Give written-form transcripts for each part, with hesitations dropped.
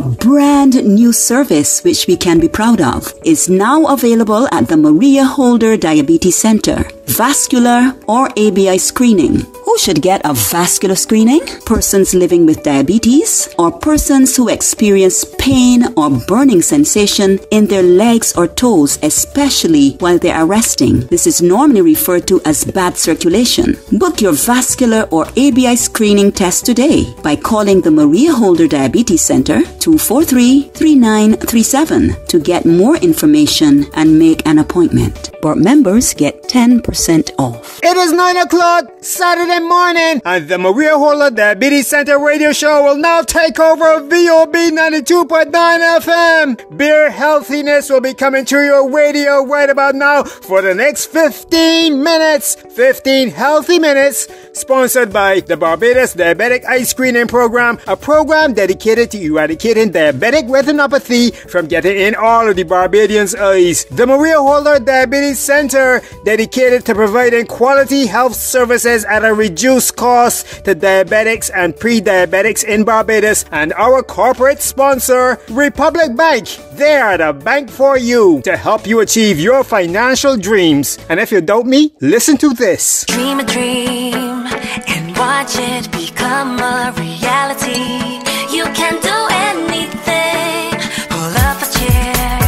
A brand new service which we can be proud of is now available at the Maria Holder Diabetes Center. Vascular or ABI screening. Who should get a vascular screening? Persons living with diabetes or persons who experience pain or burning sensation in their legs or toes, especially while they are resting. This is normally referred to as bad circulation. Book your vascular or ABI screening test today by calling the Maria Holder Diabetes Center 243-3937 to get more information and make an appointment. Board members get 10% off. It is 9 o'clock Saturday morning, and the Maria Holder Diabetes Center radio show will now take over VOB 92.9 FM. Beer healthiness will be coming to your radio right about now for the next 15 minutes. 15 healthy minutes, sponsored by the Barbados Diabetic Eye Screening Program, a program dedicated to eradicating diabetic retinopathy from getting in all of the Barbadians' eyes. The Maria Holder Diabetes Center, dedicated to providing quality health services at a reduced cost to diabetics and pre-diabetics in Barbados, and our corporate sponsor, Republic Bank. They are the bank for you to help you achieve your financial dreams. And if you doubt me, listen to this. Dream a dream and watch it become a reality. You can do anything. Pull up a chair,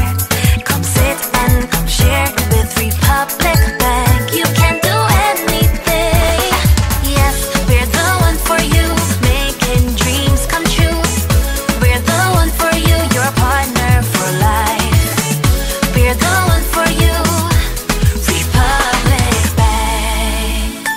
come sit and come share with Republic Bank. You can do anything. Yes, we're the one for you, making dreams come true. We're the one for you, your partner for life. We're the one for you, Republic Bank.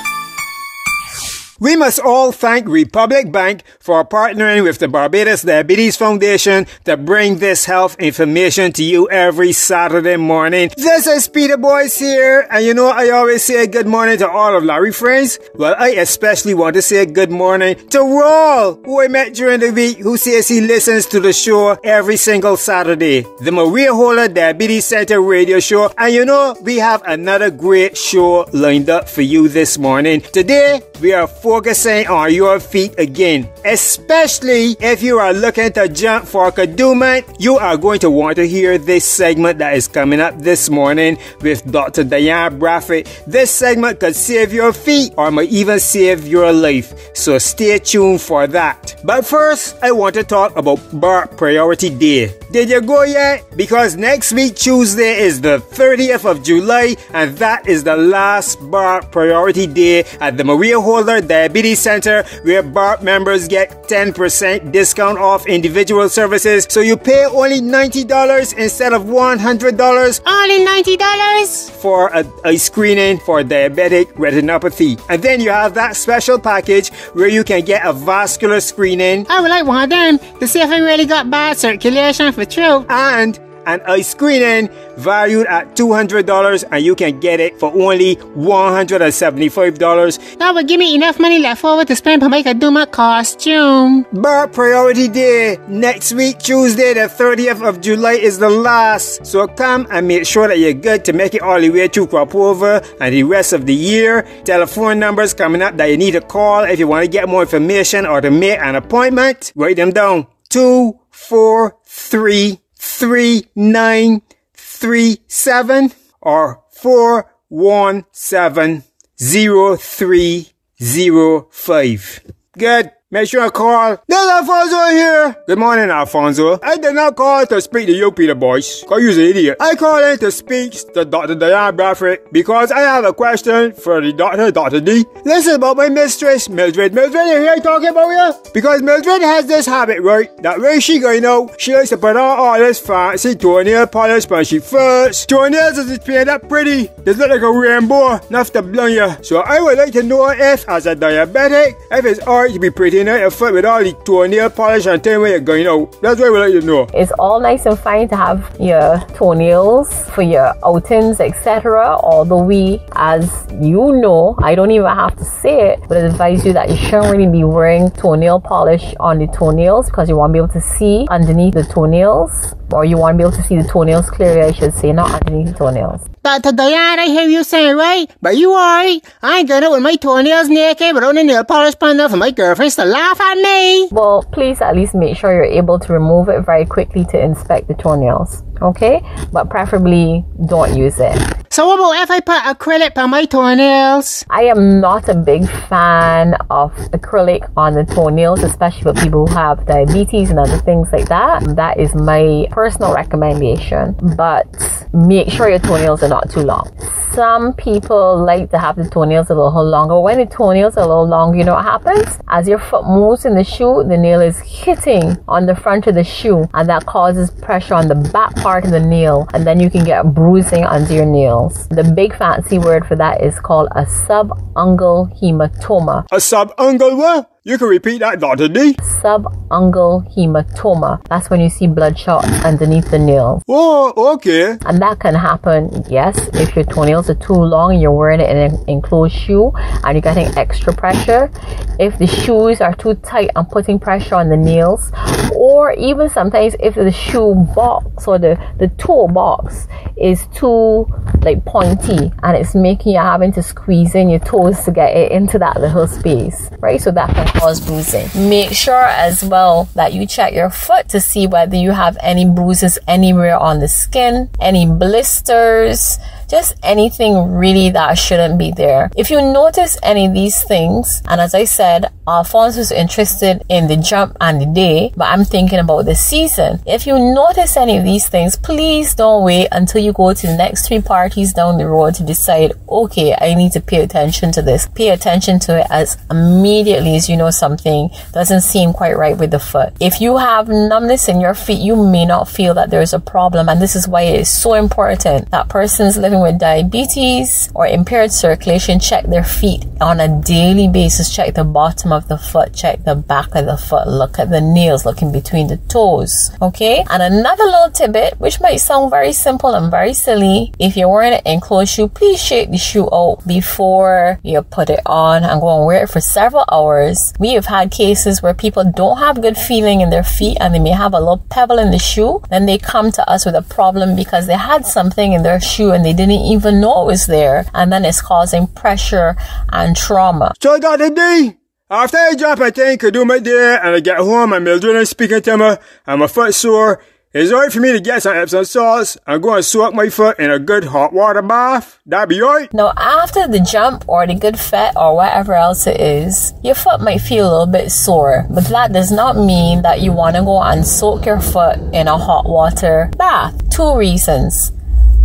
We must all thank Republic Bank for partnering with the Barbados Diabetes Foundation to bring this health information to you every Saturday morning. This is Peter Boyce here, and you know I always say good morning to all of Larry friends. Well, I especially want to say good morning to Raul, who I met during the week, who says he listens to the show every single Saturday. The Maria Holder Diabetes Center radio show, and you know we have another great show lined up for you this morning. Today, we are focusing on your feet again. Especially if you are looking to jump for Kadooment, you are going to want to hear this segment that is coming up this morning with Dr. Diane Bradford. This segment could save your feet or might even save your life. So stay tuned for that. But first, I want to talk about BART Priority Day. Did you go yet? Because next week, Tuesday, is the 30th of July, and that is the last BART Priority Day at the Maria Holder Diabetes Center, where BART members get 10% discount off individual services. So you pay only $90 instead of $100. Only $90 for a screening for diabetic retinopathy. And then you have that special package where you can get a vascular screening. I would like one of them to see if I really got bad circulation for true. And an eye screening valued at $200, and you can get it for only $175. That would give me enough money left over to spend to make a Duma costume. BART Priority Day next week, Tuesday the 30th of July, is the last. So come and make sure that you're good to make it all the way through crop over and the rest of the year. Telephone numbers coming up that you need to call if you want to get more information or to make an appointment. Write them down. 243-3937 or 417-0305. Good. Make sure I call. There's Alfonso here. Good morning, Alfonso. I did not call to speak to you, Peter Boyce, because you're an idiot. I called in to speak to Dr. Diane Bradford because I have a question for the doctor, Dr. D. Listen about my mistress, Mildred. Mildred, you hear talking about you? Because Mildred has this habit, right? That when she going out, she likes to put on all this fancy toenail polish when she first. Toenails is painted up pretty. They look like a rainbow, enough to blind you. So I would like to know if, as a diabetic, if it's alright to be pretty in your foot with all the toenail polish and tell me where you're going out. That's what we like to know. It's all nice and fine to have your toenails for your outings, etc. Although we, as you know, I don't even have to say it, but I advise you that you shouldn't really be wearing toenail polish on the toenails because you won't be able to see underneath the toenails. or you want to be able to see the toenails clearly, I should say, not underneath the toenails. Dr. Diane, I hear you saying right, but you alright? I ain't going out with my toenails naked without any nail polish on up for my girlfriends to laugh at me. Well, please at least make sure you're able to remove it very quickly to inspect the toenails, okay? But preferably don't use it. So what about if I put acrylic on my toenails? I am not a big fan of acrylic on the toenails, especially for people who have diabetes and other things like that. That is my personal recommendation. But make sure your toenails are not too long. Some people like to have the toenails a little longer. When the toenails are a little longer, you know what happens? As your foot moves in the shoe, the nail is hitting on the front of the shoe, and that causes pressure on the back part of the nail, and then you can get bruising under your nails. The big fancy word for that is called a subungual hematoma. A subungual what? You can repeat that, Dr. D. Subungual hematoma. That's when you see bloodshot underneath the nails. Oh, okay. And that can happen, yes, if your toenails are too long and you're wearing it in an enclosed shoe and you're getting extra pressure. If the shoes are too tight and putting pressure on the nails, or even sometimes if the shoe box or the toe box is too like pointy and it's making you having to squeeze in your toes to get it into that little space, right? So that can cause bruising. Make sure as well that you check your foot to see whether you have any bruises anywhere on the skin, any blisters, just anything really that shouldn't be there. If you notice any of these things, and as I said, Alphonse was interested in the jump and the day, but I'm thinking about the season. If you notice any of these things, please don't wait until you go to the next 3 parties down the road to decide, okay, I need to pay attention to this. Pay attention to it as immediately as you know something doesn't seem quite right with the foot. If you have numbness in your feet, you may not feel that there's a problem, and this is why it is so important that persons living with diabetes or impaired circulation check their feet on a daily basis. Check the bottom of the foot, check the back of the foot, look at the nails, look in between the toes, okay? And another little tidbit, which might sound very simple and very silly, if you're wearing an enclosed shoe, please shake the shoe out before you put it on and go and wear it for several hours. We have had cases where people don't have good feeling in their feet and they may have a little pebble in the shoe, then they come to us with a problem because they had something in their shoe and they didn't even know it was there, and then it's causing pressure and trauma. So Dr. D, after I jump, I think I do my day and I get home and Mildred is speaking to me and my foot sore. Is it alright for me to get some Epsom salts and go and soak my foot in a good hot water bath? That'd be alright? Now, after the jump or the good fet or whatever else it is, your foot might feel a little bit sore, but that does not mean that you want to go and soak your foot in a hot water bath. 2 reasons.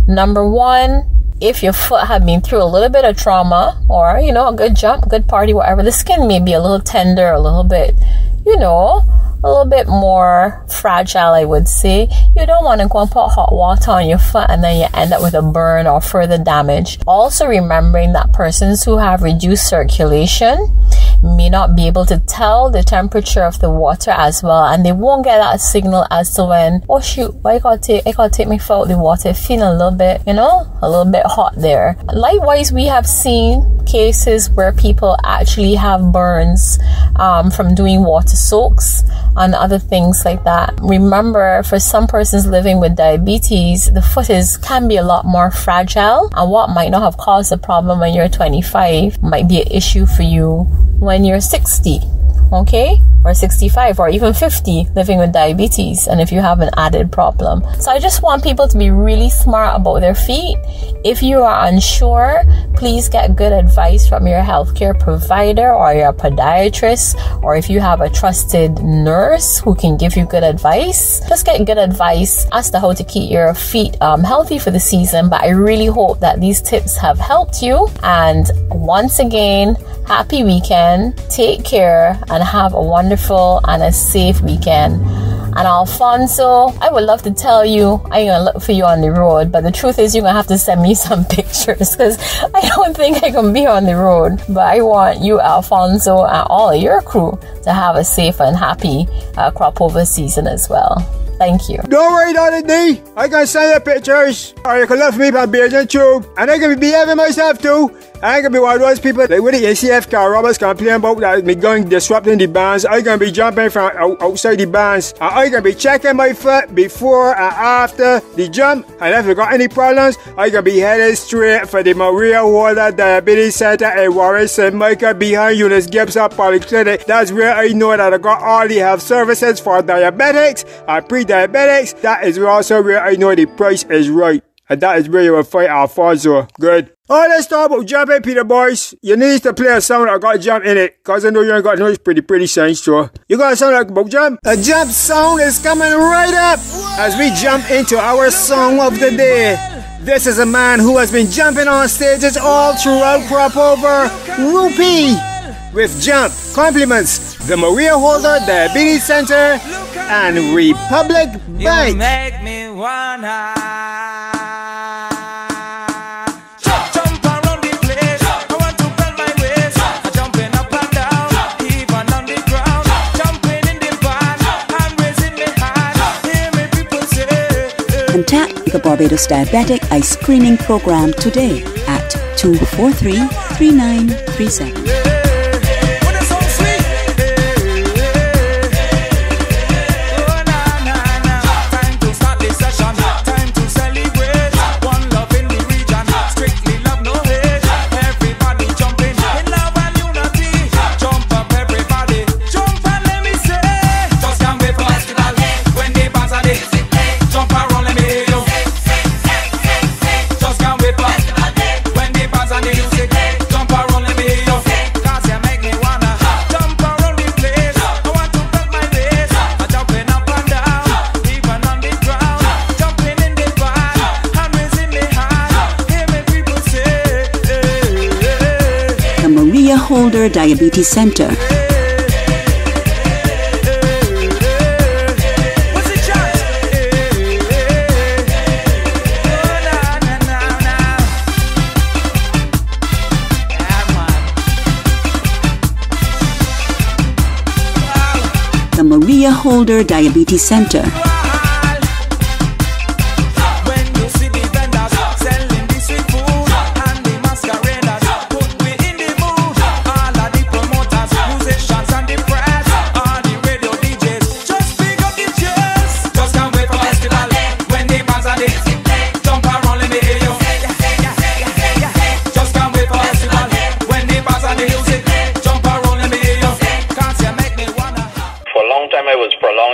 Number 1, if your foot had been through a little bit of trauma or, you know, a good jump, good party, whatever, the skin may be a little tender, a little bit, you know, a little bit more fragile, I would say. You don't want to go and put hot water on your foot and then you end up with a burn or further damage. Also remembering that persons who have reduced circulation may not be able to tell the temperature of the water as well, and they won't get that signal as to when, oh shoot, why I gotta take my foot out of the water, feeling a little bit, you know, a little bit hot there. Likewise, we have seen cases where people actually have burns from doing water soaks and other things like that. Remember, for some persons living with diabetes, the foot can be a lot more fragile, and what might not have caused a problem when you're 25 might be an issue for you when you're 60, okay? Or 65 or even 50 living with diabetes, and if you have an added problem. So I just want people to be really smart about their feet. If you are unsure, please get good advice from your healthcare provider or your podiatrist, or if you have a trusted nurse who can give you good advice. Just get good advice as to how to keep your feet healthy for the season. But I really hope that these tips have helped you. And once again, happy weekend, take care, and have a wonderful and a safe weekend. And Alfonso, I would love to tell you I'm gonna look for you on the road, but the truth is you're gonna have to send me some pictures because I don't think I can be on the road. But I want you, Alfonso, and all of your crew to have a safe and happy crop over season as well. Thank you. Don't worry, Dr. D. I can send you pictures, or you can look for me on Beijing Tube, and I can be behaving myself too. I can be one of those people like with the ACF car robbers complain about that me going disrupting the bands. I can be jumping from outside the bands, and I can be checking my foot before and after the jump. And if you got any problems, I can be headed straight for the Maria Holder Diabetes Center in Warren St. Michael behind Eunice Gibson Polyclinic. That's where I know that I got all the health services for diabetics and pre-diabetics. That is also where I know the price is right. And that is where you will find Alfonso. Good. Alright, let's talk about jumping, Peter boys. You need to play a song that got jump in it, cause I know you ain't got no pretty songs, so you got a song like about jump? A jump song is coming right up as we jump into our song of the day. This is a man who has been jumping on stages all throughout Crop Over. Rupee with Jump. Compliments the Maria Holder Diabetes Center and Republic Bank. You make me wanna Contact the Barbados Diabetic Eye Screening Program today at 243-3937. Holder Diabetes Center. The Maria Holder Diabetes Center.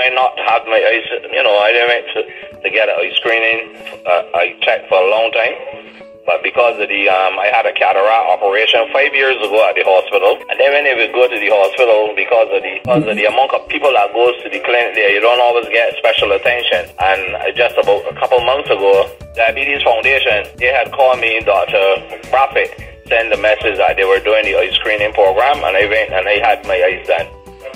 Not have my eyes, I didn't to get an eye screening. I checked for a long time, but because of the I had a cataract operation 5 years ago at the hospital, and then when we go to the hospital, because of the amount of people that goes to the clinic there, you don't always get special attention. And just about a couple months ago, Diabetes Foundation, they had called me, Dr. Prophet, send the message that they were doing the eye screening program, and I went and I had my eyes done.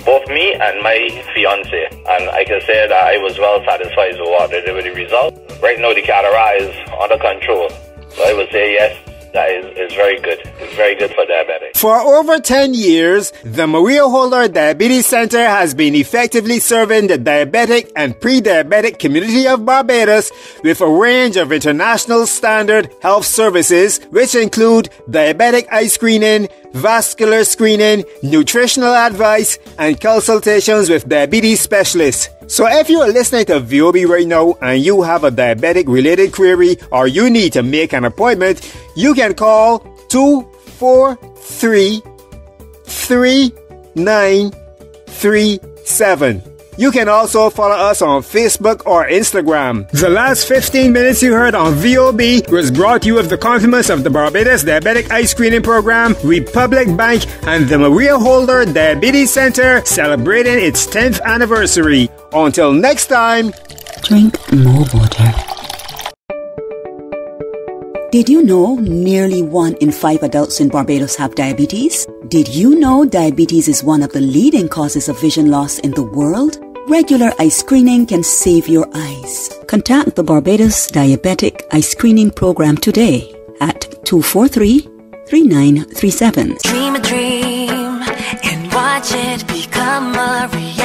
Both me and my fiance, and I can say that I was well satisfied with the result. Right now the cataract is under control, so I would say yes, that is very good. It's very good for diabetics. For over 10 years, the Maria Holder Diabetes Center has been effectively serving the diabetic and pre-diabetic community of Barbados with a range of international standard health services, which include diabetic eye screening, vascular screening, nutritional advice, and consultations with diabetes specialists. So if you are listening to VOB right now and you have a diabetic related query or you need to make an appointment, you can call 243-3937. You can also follow us on Facebook or Instagram. The last 15 minutes you heard on VOB was brought to you with the compliments of the Barbados Diabetic Eye Screening Program, Republic Bank, and the Maria Holder Diabetes Center celebrating its 10th anniversary. Until next time, drink more water. Did you know nearly 1 in 5 adults in Barbados have diabetes? Did you know diabetes is one of the leading causes of vision loss in the world? Regular eye screening can save your eyes. Contact the Barbados Diabetic Eye Screening Program today at 243-3937. Dream a dream and watch it become a reality.